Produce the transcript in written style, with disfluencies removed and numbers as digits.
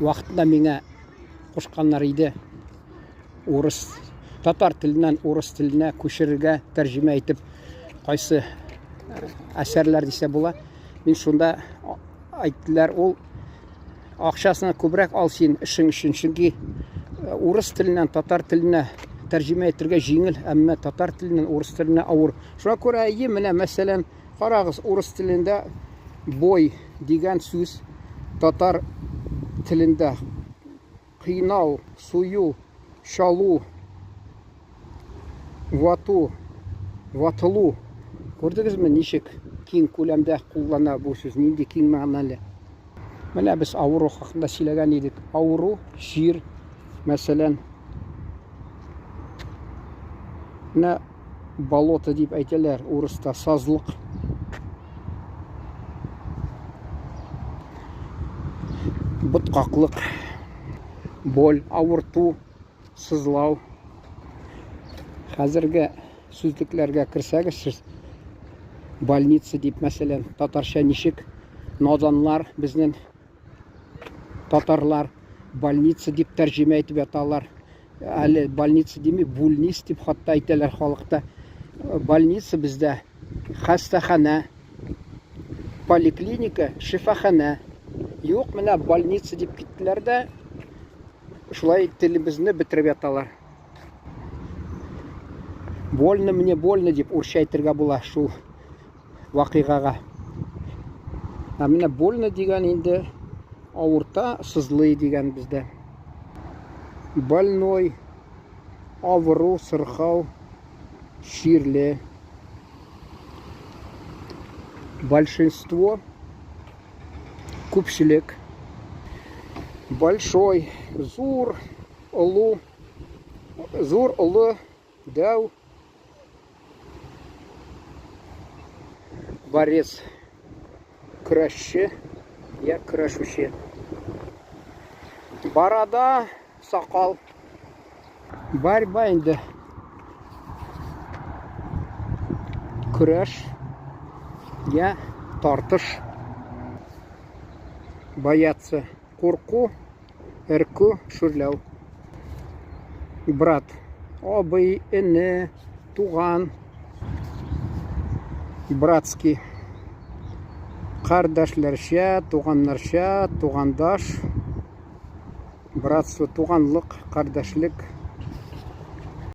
Вақытында меңе қошқаннар иде татар тілінен орыс тіліне көшірге тәржіме етіп қайсы әсерлер десе бола. Мен сонда айттылар, ол ақшасына көбірек ал сен ішің үшін, чөнки орыс тілінен татар тіліне тәржіме етірге жеңіл, әмма татар тілінен орыс тіліне ауыр. Шуңа күрә менә мәсәлән, қарағыз, орыс тілінде бой деген сөз татар тілінде қинау, сою, шалу, вату, ватылу. Көрдіңізме нешік кең көлемде қолдана бұл сөз, нендей кең мағыналы. Міне біз ауыру хақында сөйлеген едік. Ауыру, жер, мәселен, міне болото деп айтылар, орыста сазлық. Бұтқақлық, боль, ауырту, сызлау. Қазіргі сөздіклерге кірсәгіз, больница деп, мәселен, татарша нешік, наданлар, біздің татарлар больница деп тәржеме айтып аталар. Әлі больница демей, больниц деп хатта айталар халықта. Больница бізде хастахана, поликлиника, шифахана. Yok, міне больница деп кеттілер де, шулай тілімізді бітіріп аталар. Больно, мне больно деп ұршайтырға бола шул вақиғаға. Міне больно деген енді ауырта, сызлы деген бізде. Больной, ауыру, сырқау, ширлі. Большинство, көпшілік. Большой, зур, ұлы, дәу. Борец, күрәшші, я күрәшуші. Барада, сақал. Борьба енді. Күрәш, я тартыш. Бояться, қорқу, ірку, шүрләу. Брат, абый, іні, туған. Братский. Қардашларша, туғаннарша, туғандаш. Братство, туғанлық, қардашлық.